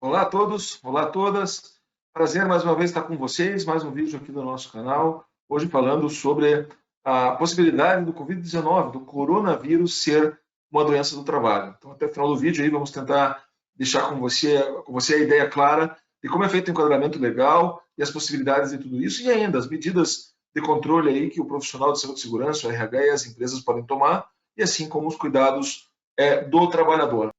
Olá a todos, olá a todas. Prazer mais uma vez estar com vocês, mais um vídeo aqui do nosso canal. Hoje falando sobre a possibilidade do Covid-19, do coronavírus ser uma doença do trabalho. Então, até o final do vídeo aí vamos tentar deixar com você a ideia clara de como é feito o enquadramento legal e as possibilidades de tudo isso e ainda as medidas de controle aí que o profissional de saúde e segurança, o RH e as empresas podem tomar e assim como os cuidados do trabalhador.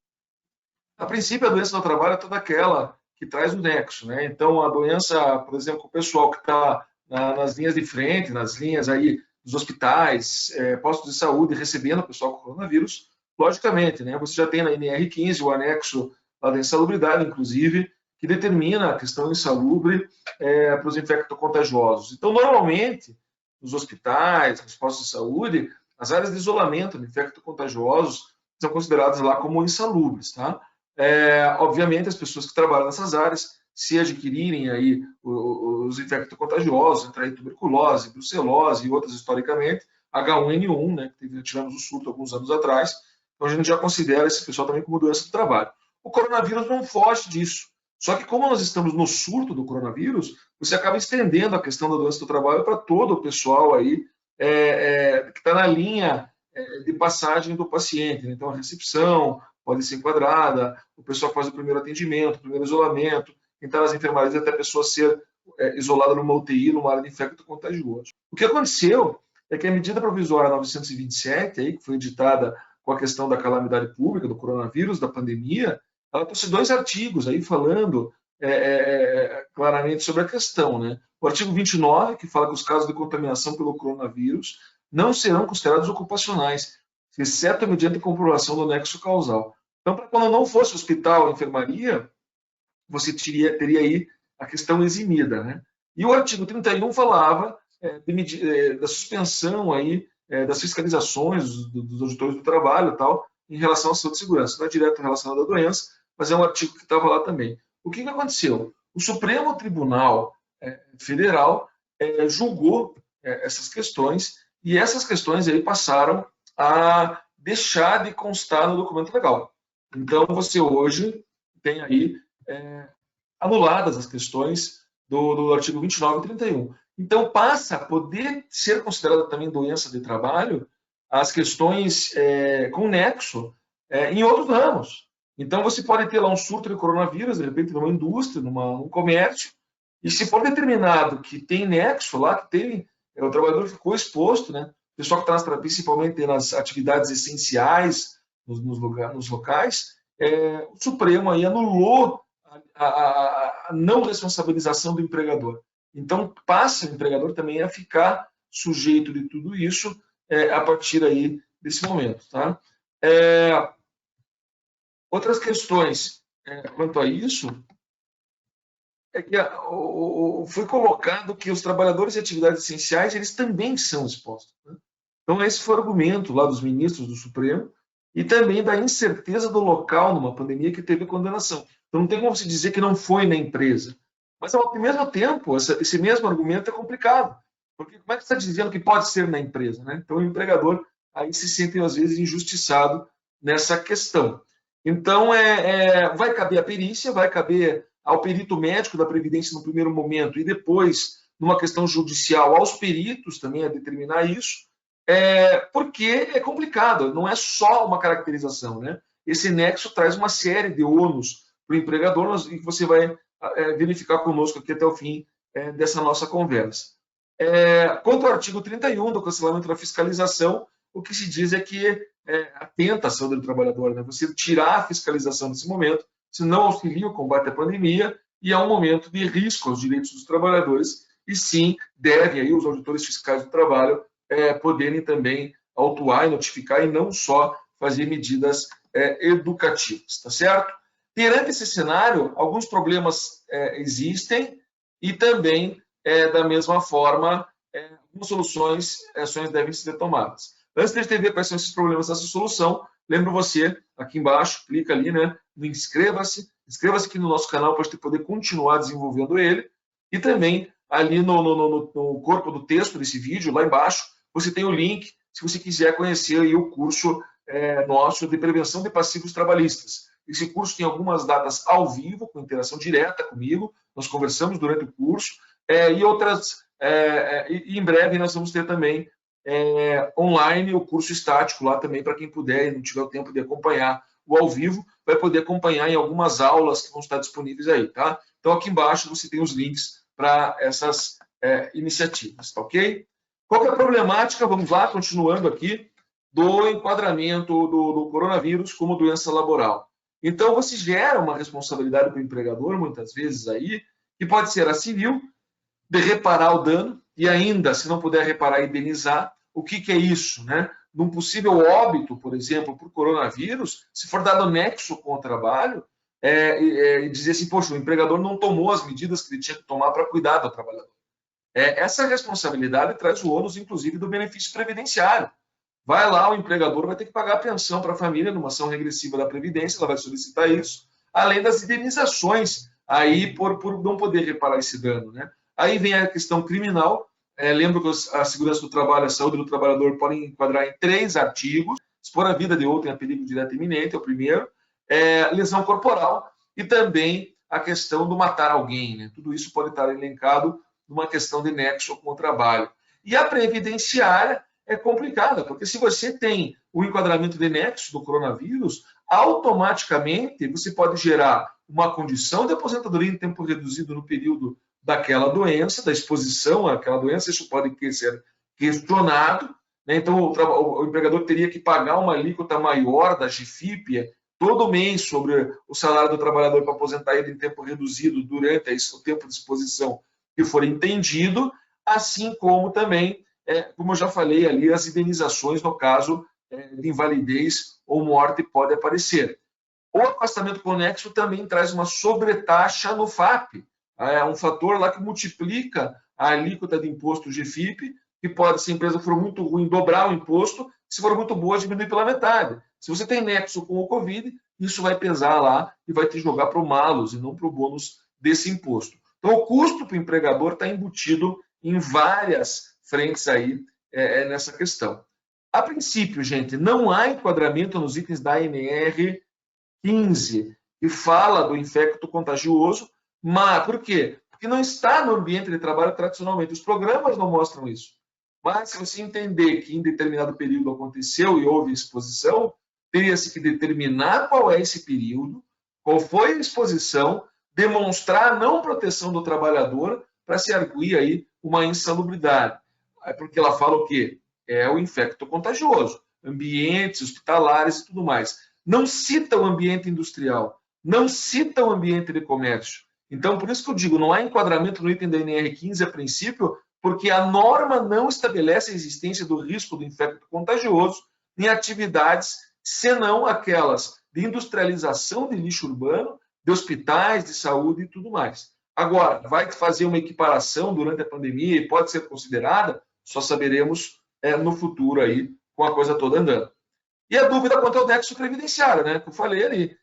A princípio, a doença do trabalho é toda aquela que traz o nexo, né? Então, a doença, por exemplo, o pessoal que está nas linhas de frente, nas linhas aí dos hospitais, postos de saúde, recebendo o pessoal com coronavírus, logicamente, né? Você já tem na NR15 o anexo lá da insalubridade, inclusive, que determina a questão insalubre para os infectocontagiosos. Então, normalmente, nos hospitais, nos postos de saúde, as áreas de isolamento de infectocontagiosos são consideradas lá como insalubres, tá? Obviamente, as pessoas que trabalham nessas áreas, se adquirirem aí os infectocontagiosos, entrar em tuberculose, brucelose e outras historicamente, H1N1, né, que tivemos o surto alguns anos atrás, então a gente já considera esse pessoal também como doença do trabalho. O coronavírus não foge disso. Só que como nós estamos no surto do coronavírus, você acaba estendendo a questão da doença do trabalho para todo o pessoal aí que está na linha de passagem do paciente. Né? Então, a recepção, pode ser enquadrada, o pessoal que faz o primeiro atendimento, o primeiro isolamento, então as enfermarias até a pessoa ser isolada numa UTI, numa área de infecto contagioso. O que aconteceu é que a medida provisória 927, aí, que foi editada com a questão da calamidade pública, do coronavírus, da pandemia, ela trouxe dois artigos aí falando claramente sobre a questão. Né? O artigo 29, que fala que os casos de contaminação pelo coronavírus não serão considerados ocupacionais, exceto mediante comprovação do nexo causal. Então, para quando não fosse hospital, enfermaria, você teria aí a questão eximida. Né? E o artigo 31 falava da suspensão aí, das fiscalizações dos auditores do trabalho tal, em relação à saúde e segurança. Não é direto relacionado à doença, mas é um artigo que estava lá também. O que aconteceu? O Supremo Tribunal Federal julgou essas questões e essas questões aí passaram a deixar de constar no documento legal. Então, você hoje tem aí anuladas as questões do artigo 29 e 31. Então, passa a poder ser considerada também doença de trabalho as questões com nexo em outros ramos. Então, você pode ter lá um surto de coronavírus, de repente, numa indústria, num comércio, e se for determinado que tem nexo lá, que tem, o trabalhador ficou exposto, né? O pessoal que está principalmente nas atividades essenciais, nos locais, o Supremo aí anulou a não responsabilização do empregador. Então, passa o empregador também a ficar sujeito de tudo isso a partir aí desse momento. Tá? Outras questões quanto a isso é que foi colocado que os trabalhadores de atividades essenciais eles também são expostos. Né? Então, esse foi o argumento lá dos ministros do Supremo e também da incerteza do local numa pandemia que teve condenação. Então, não tem como se dizer que não foi na empresa. Mas, ao mesmo tempo, esse mesmo argumento é complicado. Porque como é que você está dizendo que pode ser na empresa? Né? Então, o empregador aí se sente, às vezes, injustiçado nessa questão. Então, vai caber a perícia, vai caber ao perito médico da Previdência no primeiro momento e depois, numa questão judicial, aos peritos também a determinar isso, porque é complicado, não é só uma caracterização. Né? Esse nexo traz uma série de ônus para o empregador e que você vai verificar conosco aqui até o fim dessa nossa conversa. Quanto ao artigo 31 do cancelamento da fiscalização, o que se diz é que atenta à saúde do trabalhador, né? Você tirar a fiscalização nesse momento, se não auxilia o combate à pandemia e é um momento de risco aos direitos dos trabalhadores e sim devem aí os auditores fiscais do trabalho poderem também autuar e notificar e não só fazer medidas educativas, tá certo? Perante esse cenário, alguns problemas existem e também, da mesma forma, algumas ações devem ser tomadas. Antes de a gente ver quais são esses problemas dessa solução, lembro você, aqui embaixo, clica ali, né, no inscreva-se aqui no nosso canal para a gente poder continuar desenvolvendo ele, e também ali no corpo do texto desse vídeo, lá embaixo, você tem o link, se você quiser conhecer aí o curso nosso de prevenção de passivos trabalhistas. Esse curso tem algumas datas ao vivo, com interação direta comigo, nós conversamos durante o curso, e outras, e em breve nós vamos ter também online o curso estático lá também, para quem puder e não tiver o tempo de acompanhar o ao vivo, vai poder acompanhar em algumas aulas que vão estar disponíveis aí, tá? Então, aqui embaixo você tem os links para essas iniciativas, tá ok? Qual que é a problemática? Vamos lá, continuando aqui, do enquadramento do coronavírus como doença laboral. Então, você gera uma responsabilidade para o empregador, muitas vezes aí, que pode ser a civil, de reparar o dano, e ainda, se não puder reparar, indenizar. O que é isso, né? Num possível óbito, por exemplo, por coronavírus, se for dado nexo com o trabalho, e dizer assim, poxa, o empregador não tomou as medidas que ele tinha que tomar para cuidar do trabalhador. Essa responsabilidade traz o ônus, inclusive, do benefício previdenciário. Vai lá, o empregador vai ter que pagar a pensão para a família numa ação regressiva da Previdência, ela vai solicitar isso, além das indenizações aí por não poder reparar esse dano, né? Aí vem a questão criminal. Lembro que a segurança do trabalho e a saúde do trabalhador podem enquadrar em 3 artigos: expor a vida de outro em perigo direto e iminente, é o primeiro, lesão corporal e também a questão do matar alguém, né? Tudo isso pode estar elencado numa questão de nexo com o trabalho. E a previdenciária é complicada, porque se você tem o enquadramento de nexo do coronavírus, automaticamente você pode gerar uma condição de aposentadoria em tempo reduzido no período daquela doença, da exposição àquela doença. Isso pode ser questionado, né? Então o empregador teria que pagar uma alíquota maior da GFIP todo mês sobre o salário do trabalhador para aposentar ele em tempo reduzido durante o tempo de exposição que for entendido, assim como também, como eu já falei ali, as indenizações no caso de invalidez ou morte pode aparecer. O afastamento conexo também traz uma sobretaxa no FAP, um fator lá que multiplica a alíquota de imposto GFIP, que pode, se a empresa for muito ruim, dobrar o imposto, se for muito boa, diminuir pela metade. Se você tem nexo com o Covid, isso vai pesar lá e vai te jogar para o malus e não para o bônus desse imposto. Então, o custo para o empregador está embutido em várias frentes aí nessa questão. A princípio, gente, não há enquadramento nos itens da ANR 15, que fala do infecto contagioso, mas por quê? Porque não está no ambiente de trabalho tradicionalmente. Os programas não mostram isso. Mas se você entender que em determinado período aconteceu e houve exposição, teria-se que determinar qual é esse período, qual foi a exposição, demonstrar a não proteção do trabalhador para se arguir aí uma insalubridade. Porque ela fala o quê? É o infecto contagioso, ambientes hospitalares e tudo mais. Não cita o ambiente industrial, não cita o ambiente de comércio. Então, por isso que eu digo, não há enquadramento no item da NR15 a princípio, porque a norma não estabelece a existência do risco do infecto contagioso em atividades, senão aquelas de industrialização de lixo urbano, de hospitais, de saúde e tudo mais. Agora, vai fazer uma equiparação durante a pandemia e pode ser considerada? Só saberemos no futuro aí, com a coisa toda andando. E a dúvida quanto ao nexo previdenciário, né? Que eu falei ali,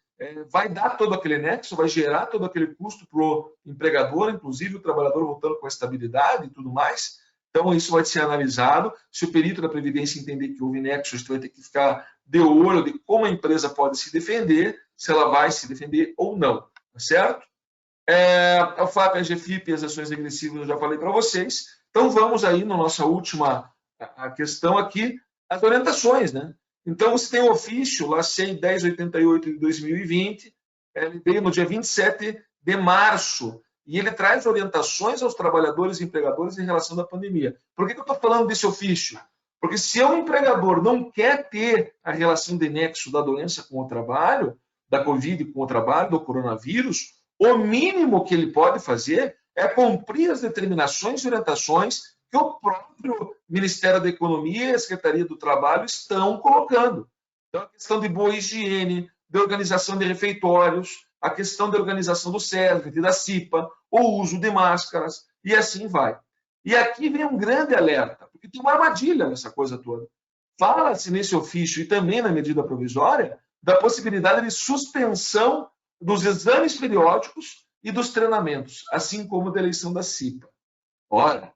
vai dar todo aquele nexo, vai gerar todo aquele custo para o empregador, inclusive o trabalhador voltando com a estabilidade e tudo mais. Então, isso vai ser analisado. Se o perito da Previdência entender que houve nexo, a gente vai ter que ficar de olho de como a empresa pode se defender, se ela vai se defender ou não, tá certo? A FAP, a GFIP e as ações regressivas eu já falei para vocês. Então, vamos aí na nossa última questão aqui, as orientações, né? Então, você tem o ofício, lá, CEI 1088 de 2020, ele veio no dia 27 de março, e ele traz orientações aos trabalhadores e empregadores em relação à pandemia. Por que eu estou falando desse ofício? Porque se o empregador não quer ter a relação de nexo da doença com o trabalho, da Covid com o trabalho, do coronavírus, o mínimo que ele pode fazer é cumprir as determinações e orientações que o próprio Ministério da Economia e a Secretaria do Trabalho estão colocando. Então, a questão de boa higiene, de organização de refeitórios, a questão da organização do SESC, da CIPA, o uso de máscaras, e assim vai. E aqui vem um grande alerta, porque tem uma armadilha nessa coisa toda. Fala-se nesse ofício e também na medida provisória da possibilidade de suspensão dos exames periódicos e dos treinamentos, assim como da eleição da CIPA. Ora,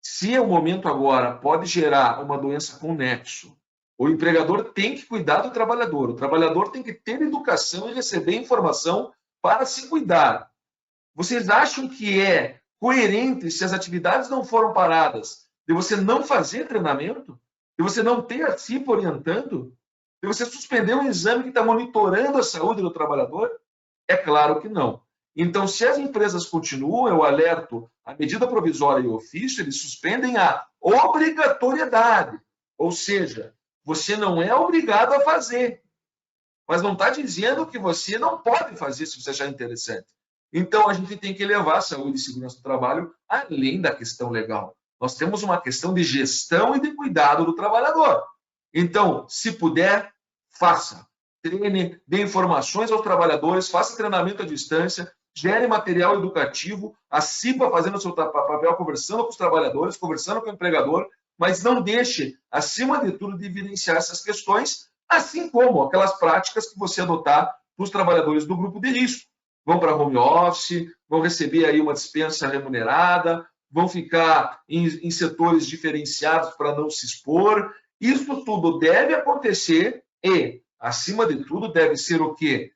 se o momento agora pode gerar uma doença com nexo, O empregador tem que cuidar do trabalhador. O trabalhador tem que ter educação e receber informação para se cuidar. Vocês acham que é coerente, se as atividades não foram paradas, de você não fazer treinamento? De você não ter a CIP orientando? De você suspender um exame que está monitorando a saúde do trabalhador? É claro que não. Então, se as empresas continuam, eu alerto a medida provisória e o ofício, eles suspendem a obrigatoriedade. Ou seja, você não é obrigado a fazer, mas não está dizendo que você não pode fazer se você achar interessante. Então, a gente tem que levar a saúde e segurança do trabalho além da questão legal. Nós temos uma questão de gestão e de cuidado do trabalhador. Então, se puder, faça. Treine, dê informações aos trabalhadores, faça treinamento à distância, gere material educativo, a CIPA fazendo o seu papel, conversando com os trabalhadores, conversando com o empregador, mas não deixe, acima de tudo, de evidenciar essas questões, assim como aquelas práticas que você adotar para os trabalhadores do grupo de risco. Vão para home office, vão receber aí uma dispensa remunerada, vão ficar em setores diferenciados para não se expor. Isso tudo deve acontecer e, acima de tudo, deve ser o quê?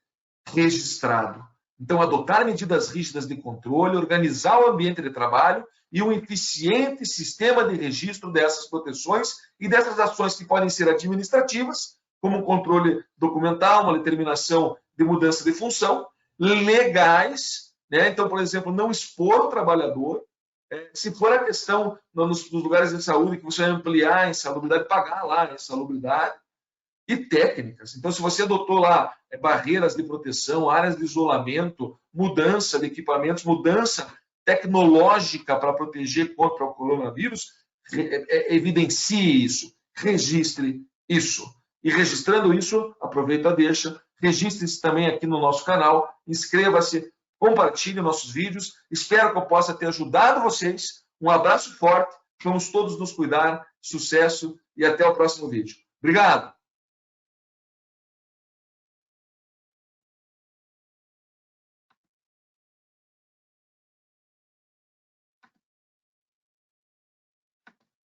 Registrado. Então, adotar medidas rígidas de controle, organizar o ambiente de trabalho e um eficiente sistema de registro dessas proteções e dessas ações que podem ser administrativas, como um controle documental, uma determinação de mudança de função, legais, né? Então, por exemplo, não expor o trabalhador. Se for a questão nos lugares de saúde que você vai ampliar a insalubridade, pagar lá a insalubridade, e técnicas. Então, se você adotou lá barreiras de proteção, áreas de isolamento, mudança de equipamentos, mudança tecnológica para proteger contra o coronavírus, evidencie isso, registre isso. E registrando isso, aproveita a deixa, registre-se também aqui no nosso canal, inscreva-se, compartilhe nossos vídeos. Espero que eu possa ter ajudado vocês. Um abraço forte, vamos todos nos cuidar, sucesso e até o próximo vídeo. Obrigado!